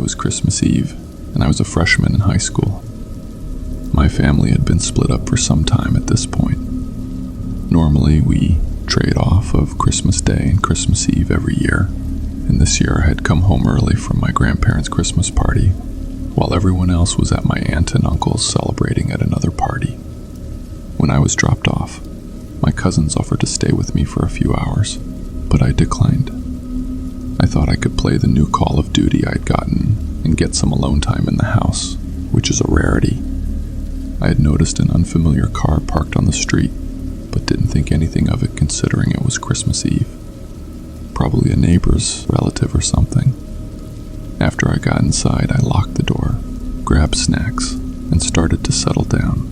was Christmas Eve, and I was a freshman in high school. My family had been split up for some time at this point. Normally, we trade off of Christmas Day and Christmas Eve every year, and this year I had come home early from my grandparents' Christmas party, while everyone else was at my aunt and uncle's celebrating at another party. When I was dropped off, my cousins offered to stay with me for a few hours, but I declined. I thought I could play the new Call of Duty I'd gotten and get some alone time in the house, which is a rarity. I had noticed an unfamiliar car parked on the street, but didn't think anything of it considering it was Christmas Eve. Probably a neighbor's relative or something. After I got inside, I locked the door, grabbed snacks, and started to settle down.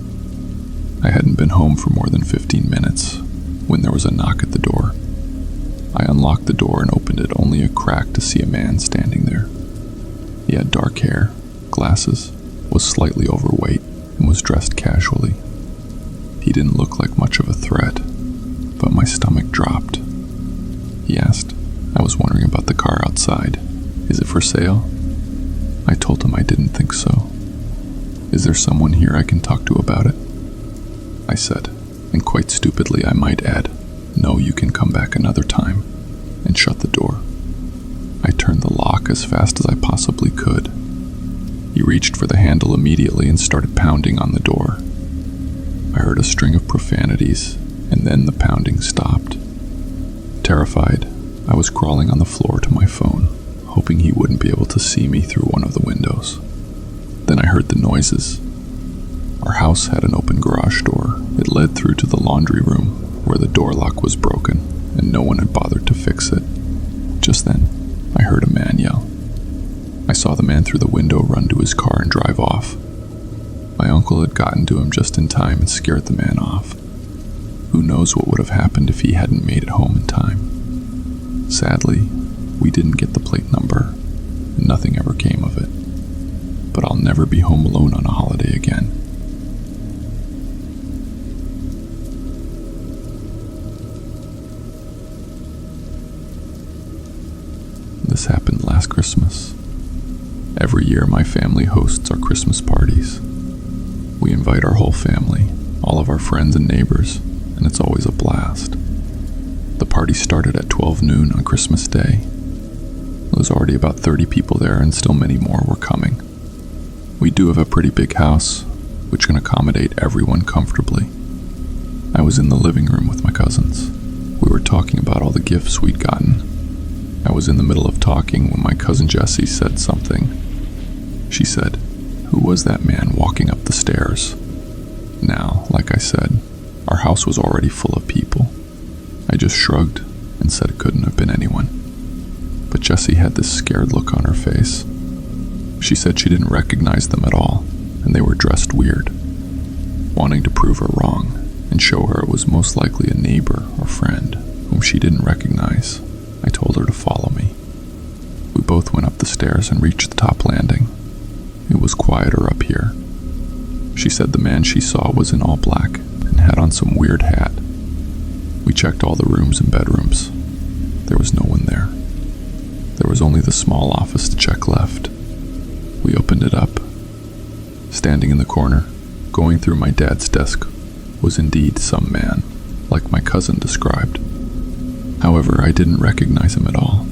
I hadn't been home for more than 15 minutes when there was a knock at the door. I unlocked the door and opened it only a crack to see a man standing there. He had dark hair, glasses, was slightly overweight, and was dressed casually. He didn't look like much of a threat, but my stomach dropped. He asked, I was wondering about the car outside. Is it for sale? I told him I didn't think so. Is there someone here I can talk to about it? I said, and quite stupidly I might add, no, you can come back another time, and shut the door. I turned the lock as fast as I possibly could. He reached for the handle immediately and started pounding on the door. I heard a string of profanities, and then the pounding stopped. Terrified, I was crawling on the floor to my phone, hoping he wouldn't be able to see me through one of the windows. Then I heard the noises. Our house had an open garage door. It led through to the laundry room, where the door lock was broken, and no one had bothered to fix it. Just then, I heard a man yell. I saw the man through the window run to his car and drive off. My uncle had gotten to him just in time and scared the man off. Who knows what would have happened if he hadn't made it home in time. Sadly, we didn't get the plate number, and nothing ever came of it. But I'll never be home alone on a holiday again. This happened last Christmas. Every year my family hosts our Christmas parties. We invite our whole family, all of our friends and neighbors, and it's always a blast. The party started at 12 noon on Christmas Day. There was already about 30 people there and still many more were coming. We do have a pretty big house, which can accommodate everyone comfortably. I was in the living room with my cousins. We were talking about all the gifts we'd gotten. I was in the middle of talking when my cousin Jessie said something. She said, "Who was that man walking up the stairs?" Now, like I said, our house was already full of people. I just shrugged and said it couldn't have been anyone. But Jessie had this scared look on her face. She said she didn't recognize them at all, and they were dressed weird. Wanting to prove her wrong and show her it was most likely a neighbor or friend whom she didn't recognize, I told her to follow me. We both went up the stairs and reached the top landing. It was quieter up here. She said the man she saw was in all black and had on some weird hat. We checked all the rooms and bedrooms. There was no one there. There was only the small office to check left. We opened it up. Standing in the corner, going through my dad's desk, was indeed some man, like my cousin described. However, I didn't recognize him at all,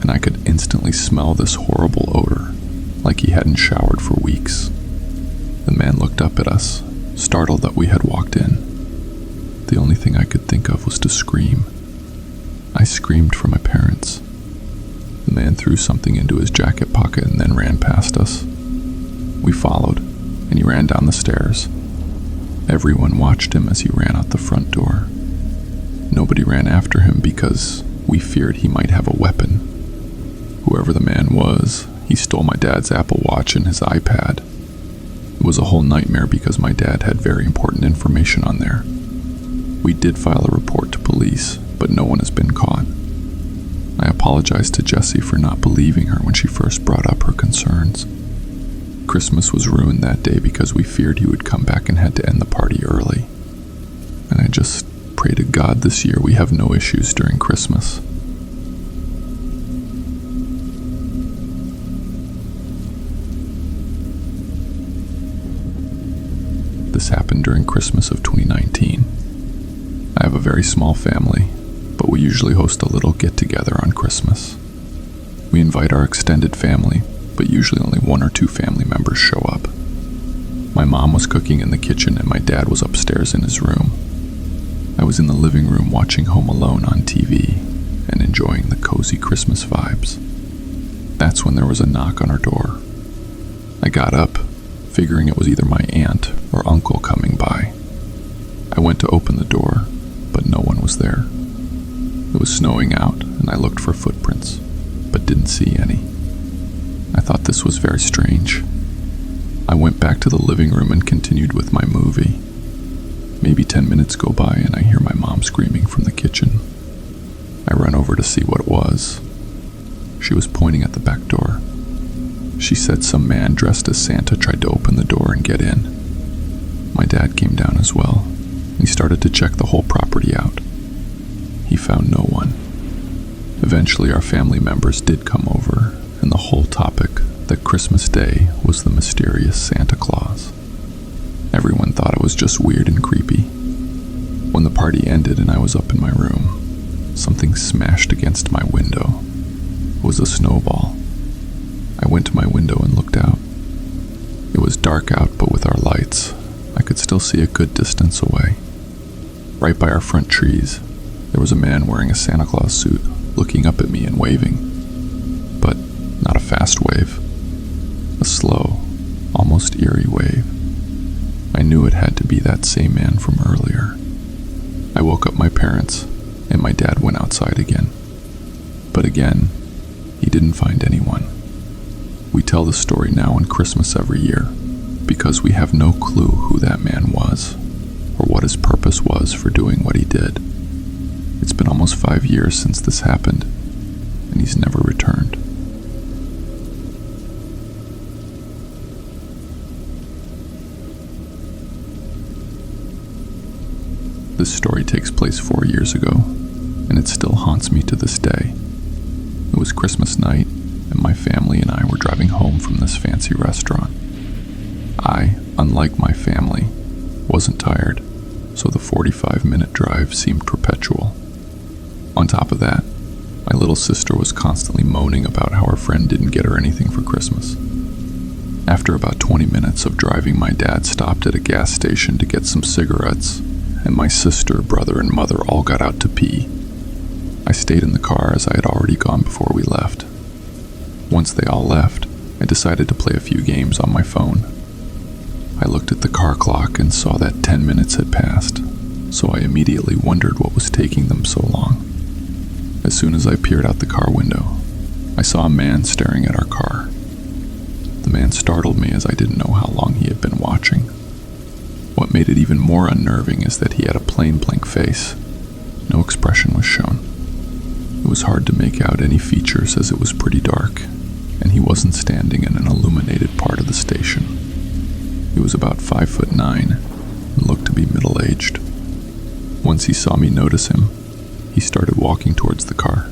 and I could instantly smell this horrible odor, like he hadn't showered for weeks. The man looked up at us, startled that we had walked in. The only thing I could think of was to scream. I screamed for my parents. The man threw something into his jacket pocket and then ran past us. We followed, and he ran down the stairs. Everyone watched him as he ran out the front door. Nobody ran after him because we feared he might have a weapon. Whoever the man was, he stole my dad's Apple Watch and his iPad. It was a whole nightmare because my dad had very important information on there. We did file a report to police, but no one has been caught. I apologized to Jessie for not believing her when she first brought up her concerns. Christmas was ruined that day because we feared he would come back and had to end the party early. And I just pray to God this year we have no issues during Christmas. This happened during Christmas of 2019. I have a very small family, but we usually host a little get-together on Christmas. We invite our extended family, but usually only one or two family members show up. My mom was cooking in the kitchen and my dad was upstairs in his room. I was in the living room watching Home Alone on TV and enjoying the cozy Christmas vibes. That's when there was a knock on our door. I got up, figuring it was either my aunt or uncle coming by. I went to open the door, but no one was there. It was snowing out and I looked for footprints, but didn't see any. I thought this was very strange. I went back to the living room and continued with my movie. Maybe 10 minutes go by and I hear my mom screaming from the kitchen. I run over to see what it was. She was pointing at the back door. She said some man dressed as Santa tried to open the door and get in. My dad came down as well. He started to check the whole property out. He found no one. Eventually our family members did come over, and the whole topic that Christmas Day was the mysterious Santa Claus. Everyone thought it was just weird and creepy. When the party ended and I was up in my room, something smashed against my window. It was a snowball. I went to my window and looked out. It was dark out, but with our lights, I could still see a good distance away. Right by our front trees, there was a man wearing a Santa Claus suit, looking up at me and waving. But not a fast wave. A slow, almost eerie wave. I knew it had to be that same man from earlier. I woke up my parents, and my dad went outside again. But again, he didn't find anyone. We tell the story now on Christmas every year, because we have no clue who that man was, or what his purpose was for doing what he did. It's been almost 5 years since this happened, and he's never returned. This story takes place 4 years ago, and it still haunts me to this day. It was Christmas night, and my family and I were driving home from this fancy restaurant. I, unlike my family, wasn't tired, so the 45-minute drive seemed perpetual. On top of that, my little sister was constantly moaning about how her friend didn't get her anything for Christmas. After about 20 minutes of driving, my dad stopped at a gas station to get some cigarettes, and my sister, brother, and mother all got out to pee. I stayed in the car as I had already gone before we left. Once they all left, I decided to play a few games on my phone. I looked at the car clock and saw that 10 minutes had passed, so I immediately wondered what was taking them so long. As soon as I peered out the car window, I saw a man staring at our car. The man startled me as I didn't know how long he had been watching. What made it even more unnerving is that he had a plain blank face. No expression was shown. It was hard to make out any features as it was pretty dark, and he wasn't standing in an illuminated part of the station. He was about 5'9" and looked to be middle-aged. Once he saw me notice him, he started walking towards the car,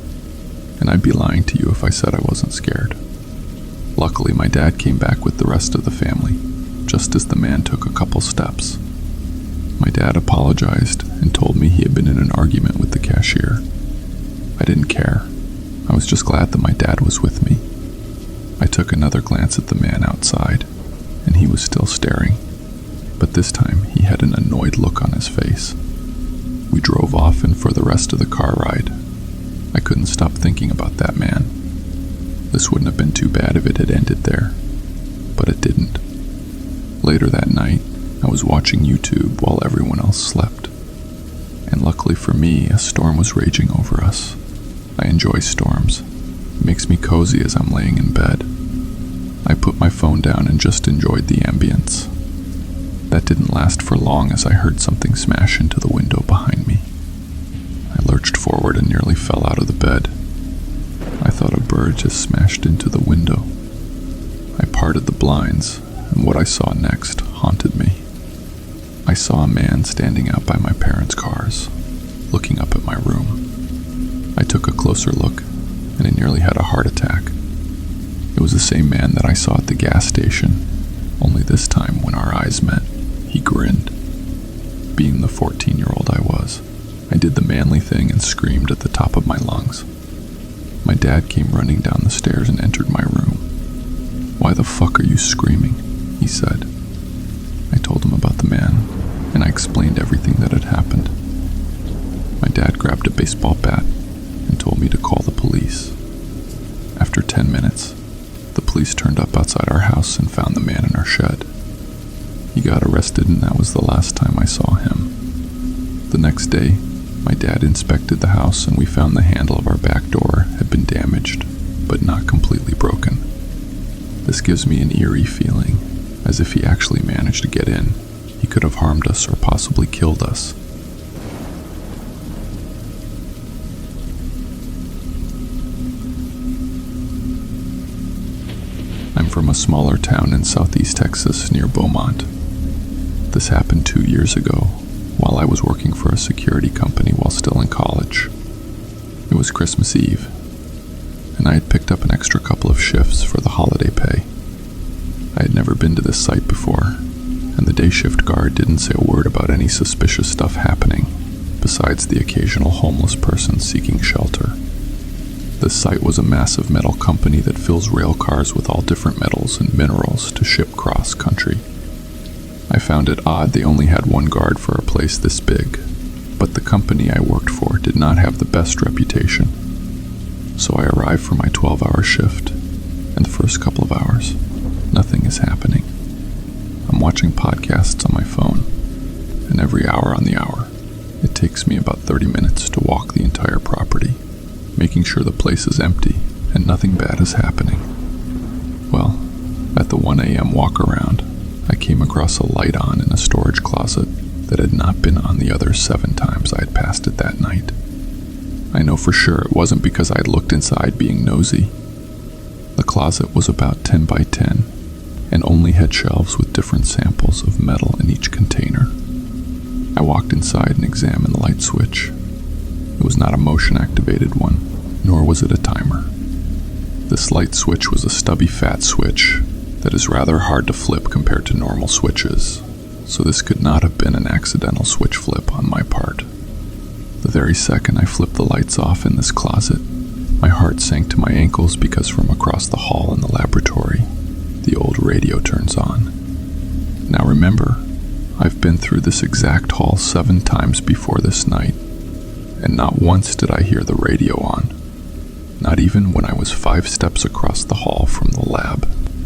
and I'd be lying to you if I said I wasn't scared. Luckily, my dad came back with the rest of the family, just as the man took a couple steps. My dad apologized and told me he had been in an argument with the cashier. I didn't care. I was just glad that my dad was with me. I took another glance at the man outside, and he was still staring, but this time he had an annoyed look on his face. We drove off, and for the rest of the car ride, I couldn't stop thinking about that man. This wouldn't have been too bad if it had ended there, but it didn't. Later that night, I was watching YouTube while everyone else slept, and luckily for me, a storm was raging over us. I enjoy storms. It makes me cozy as I'm laying in bed. I put my phone down and just enjoyed the ambience. That didn't last for long as I heard something smash into the window behind me. I lurched forward and nearly fell out of the bed. I thought a bird just smashed into the window. I parted the blinds, and what I saw next haunted me. I saw a man standing out by my parents' cars, looking up at my room. I took a closer look, and I nearly had a heart attack. It was the same man that I saw at the gas station, only this time when our eyes met, He grinned. Being the 14-year-old I was, I did the manly thing and screamed at the top of my lungs. My dad came running down the stairs and entered my room. "Why the fuck are you screaming?" he said. I told him about the man, and I explained everything that had happened. My dad grabbed a baseball bat and told me to call the police. After 10 minutes, the police turned up outside our house and found the man in our shed. He got arrested, and that was the last time I saw him. The next day, my dad inspected the house, and we found the handle of our back door had been damaged, but not completely broken. This gives me an eerie feeling, as if he actually managed to get in. He could have harmed us or possibly killed us. I'm from a smaller town in southeast Texas near Beaumont. This happened 2 years ago, while I was working for a security company while still in college. It was Christmas Eve, and I had picked up an extra couple of shifts for the holiday pay. I had never been to this site before, and the day shift guard didn't say a word about any suspicious stuff happening, besides the occasional homeless person seeking shelter. This site was a massive metal company that fills rail cars with all different metals and minerals to ship cross-country. I found it odd they only had one guard for a place this big, but the company I worked for did not have the best reputation. So I arrived for my 12-hour shift, and the first couple of hours, nothing is happening. I'm watching podcasts on my phone, and every hour on the hour, it takes me about 30 minutes to walk the entire property, making sure the place is empty and nothing bad is happening. Well, at the 1 a.m. walk around, I came across a light on in a storage closet that had not been on the other 7 times I had passed it that night. I know for sure it wasn't because I had looked inside being nosy. The closet was about 10 by 10 and only had shelves with different samples of metal in each container. I walked inside and examined the light switch. It was not a motion-activated one, nor was it a timer. This light switch was a stubby fat switch that is rather hard to flip compared to normal switches, so this could not have been an accidental switch flip on my part. The very second I flipped the lights off in this closet, my heart sank to my ankles because from across the hall in the laboratory, the old radio turns on. Now remember, I've been through this exact hall 7 times before this night, and not once did I hear the radio on, not even when I was 5 steps across the hall from the lab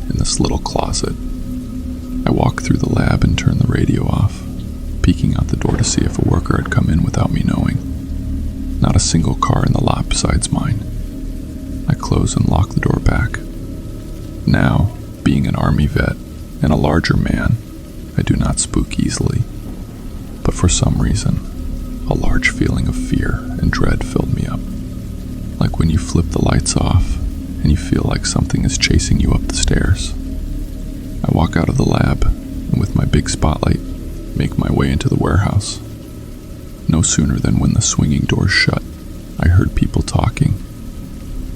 in this little closet. I walked through the lab and turned the radio off, peeking out the door to see if a worker had come in without me knowing. Not a single car in the lot besides mine. I closed and locked the door back. Now, being an army vet and a larger man, I do not spook easily. But for some reason, a large feeling of fear and dread filled me up. Like when you flip the lights off and you feel like something is chasing you up the stairs. I walk out of the lab and with my big spotlight, make my way into the warehouse. No sooner than when the swinging doors shut, I heard people talking.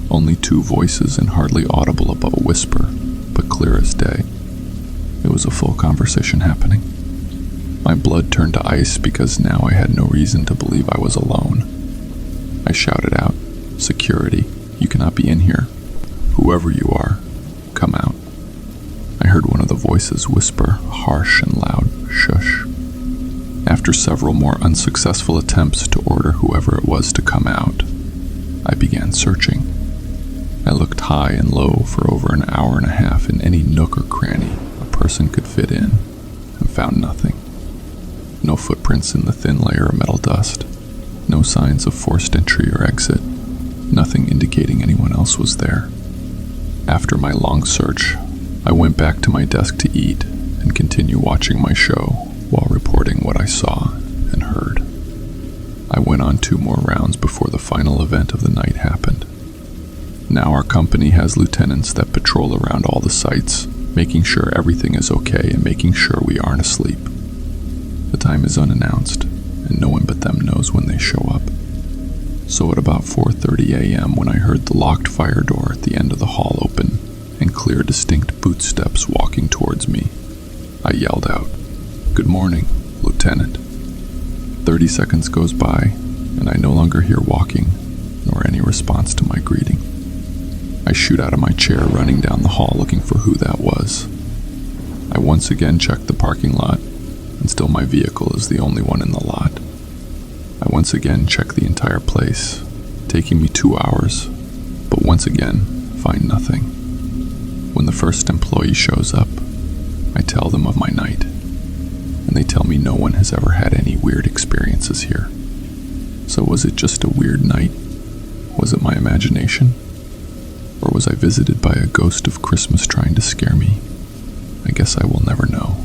Only 2 voices and hardly audible above a whisper, but clear as day. It was a full conversation happening. My blood turned to ice because now I had no reason to believe I was alone. I shouted out, "Security, you cannot be in here. Whoever you are, come out." I heard one of the voices whisper a harsh and loud shush. After several more unsuccessful attempts to order whoever it was to come out, I began searching. I looked high and low for over an hour and a half in any nook or cranny a person could fit in, and found nothing. No footprints in the thin layer of metal dust. No signs of forced entry or exit. Nothing indicating anyone else was there. After my long search, I went back to my desk to eat and continue watching my show while reporting what I saw and heard. I went on 2 more rounds before the final event of the night happened. Now our company has lieutenants that patrol around all the sites, making sure everything is okay and making sure we aren't asleep. The time is unannounced, and no one but them knows when they show up. So at about 4:30 a.m. when I heard the locked fire door at the end of the hall open and clear distinct boot steps walking towards me, I yelled out, "Good morning, Lieutenant." 30 seconds goes by, and I no longer hear walking, nor any response to my greeting. I shoot out of my chair, running down the hall looking for who that was. I once again check the parking lot, and still my vehicle is the only one in the lot. I once again check the entire place, taking me 2 hours, but once again, find nothing. When the first employee shows up, I tell them of my night, and they tell me no one has ever had any weird experiences here. So was it just a weird night? Was it my imagination? Or was I visited by a ghost of Christmas trying to scare me? I guess I will never know.